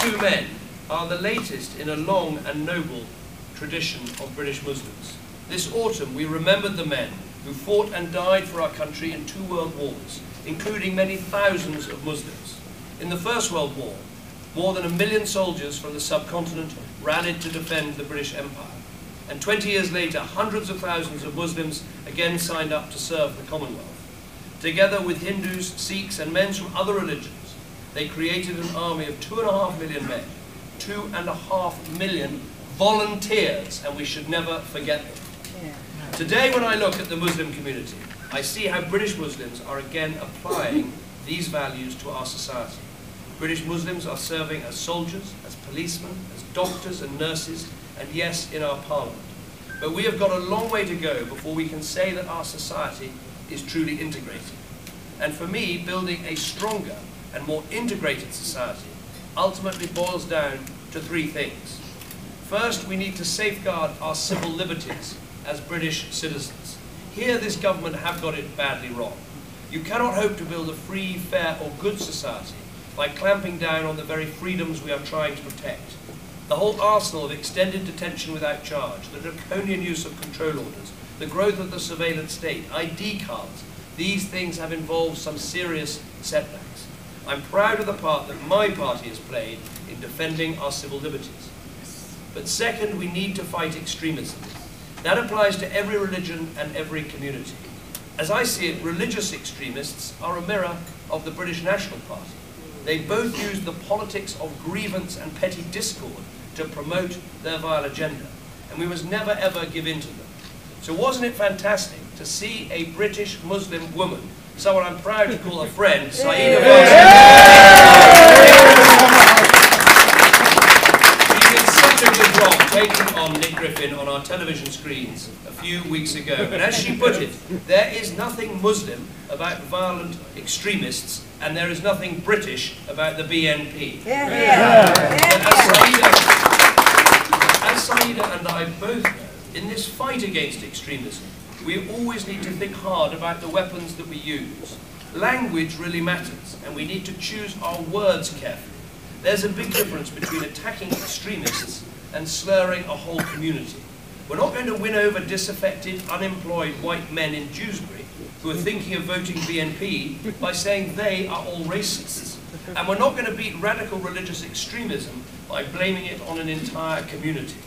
two men are the latest in a long and noble tradition of British Muslims. This autumn we remembered the men who fought and died for our country in 2 world wars, including many thousands of Muslims. In the First World War, more than 1 million soldiers from the subcontinent rallied to defend the British Empire. And 20 years later, hundreds of thousands of Muslims again signed up to serve the Commonwealth. Together with Hindus, Sikhs and men from other religions, they created an army of 2.5 million men, 2.5 million volunteers, and we should never forget them. Today, when I look at the Muslim community, I see how British Muslims are again applying these values to our society. British Muslims are serving as soldiers, as policemen, as doctors and nurses, and yes, in our parliament. But we have got a long way to go before we can say that our society is truly integrated. And for me, building a stronger and more integrated society ultimately boils down to 3 things. First, we need to safeguard our civil liberties as British citizens. Here, this government have got it badly wrong. You cannot hope to build a free, fair or good society by clamping down on the very freedoms we are trying to protect. The whole arsenal of extended detention without charge, the draconian use of control orders, the growth of the surveillance state, ID cards, these things have involved some serious setbacks. I'm proud of the part that my party has played in defending our civil liberties. But second, we need to fight extremism. That applies to every religion and every community. As I see it, religious extremists are a mirror of the British National Party. They both use the politics of grievance and petty discord to promote their vile agenda, and we must never ever give in to them. So wasn't it fantastic to see a British Muslim woman, someone I'm proud to call a friend, Sayeeda She did such a good job taking on Nick Griffin on our television screens a few weeks ago. And as she put it, there is nothing Muslim about violent extremists, and there is nothing British about the BNP. As Sayeeda and I both know, in this fight against extremism, we always need to think hard about the weapons that we use. Language really matters, and we need to choose our words carefully. There's a big difference between attacking extremists and slurring a whole community. We're not going to win over disaffected, unemployed white men in Dewsbury who are thinking of voting BNP by saying they are all racists. And we're not going to beat radical religious extremism by blaming it on an entire community.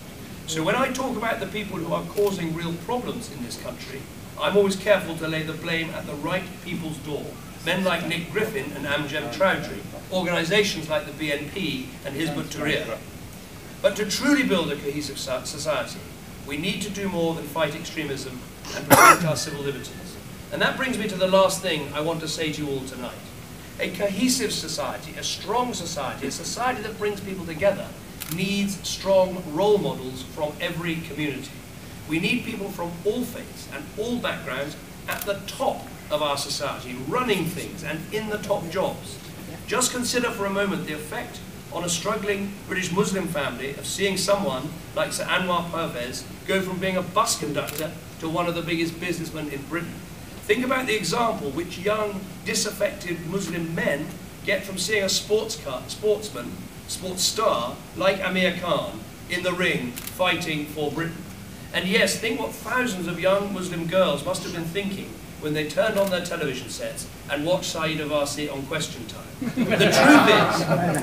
So when I talk about the people who are causing real problems in this country, I'm always careful to lay the blame at the right people's door. Men like Nick Griffin and Amjad Chowdhury, organisations like the BNP and Hizb ut-Tahrir. But to truly build a cohesive society, we need to do more than fight extremism and protect our civil liberties. And that brings me to the last thing I want to say to you all tonight. A cohesive society, a strong society, a society that brings people together, needs strong role models from every community. We need people from all faiths and all backgrounds at the top of our society, running things and in the top jobs. Just consider for a moment the effect on a struggling British Muslim family of seeing someone like Sir Anwar Parvez go from being a bus conductor to one of the biggest businessmen in Britain. Think about the example which young, disaffected Muslim men get from seeing a sports star like Amir Khan in the ring fighting for Britain. And yes, think what thousands of young Muslim girls must have been thinking when they turned on their television sets and watched Sayeeda Warsi on Question Time. The truth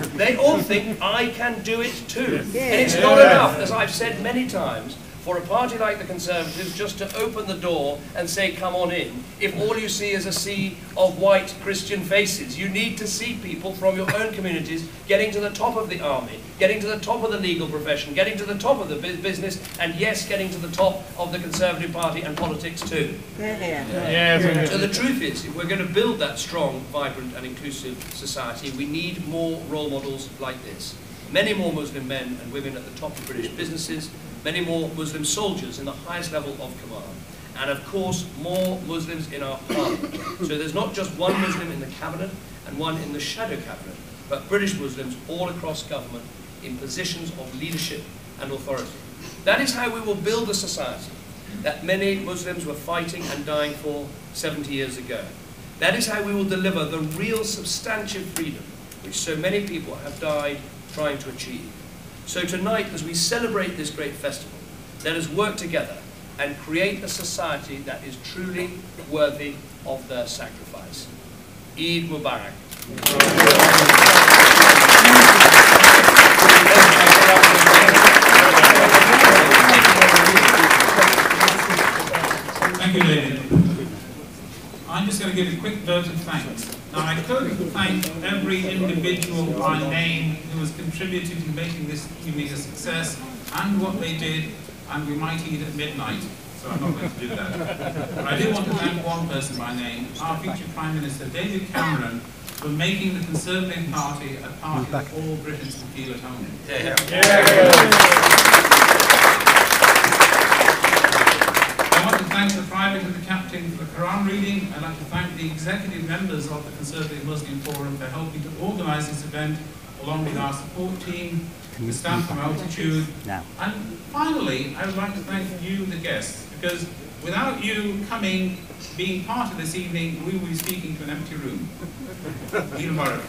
is, they all think I can do it too. And it's not enough, as I've said many times, for a party like the Conservatives just to open the door and say, come on in, if all you see is a sea of white Christian faces. You need to see people from your own communities getting to the top of the army, getting to the top of the legal profession, getting to the top of the business, and yes, getting to the top of the Conservative Party and politics too. So the truth is, if we're going to build that strong, vibrant and inclusive society, we need more role models like this. Many more Muslim men and women at the top of British businesses, many more Muslim soldiers in the highest level of command, and of course more Muslims in our parliament. So there's not just one Muslim in the cabinet and one in the shadow cabinet, but British Muslims all across government in positions of leadership and authority. That is how we will build a society that many Muslims were fighting and dying for 70 years ago. That is how we will deliver the real substantive freedom which so many people have died trying to achieve. So tonight, as we celebrate this great festival, let us work together and create a society that is truly worthy of their sacrifice. Eid Mubarak. Thank you, David. I'm just going to give a quick vote of thanks. Now, I could thank every individual by name who has contributed to making this evening a success and what they did, and we might eat at midnight, so I'm not going to do that. But I do want to thank one person by name, our future Prime Minister, David Cameron, for making the Conservative Party a party that all Britons can feel at home in. I want to thank the Private and the Captain for the Quran reading. I'd like to thank the executive members of the Conservative Muslim Forum for helping to organise this event, along with our support team, the staff from Altitude. And finally, I would like to thank you, the guests, because without you coming, being part of this evening, we will be speaking to an empty room. Eid Mubarak.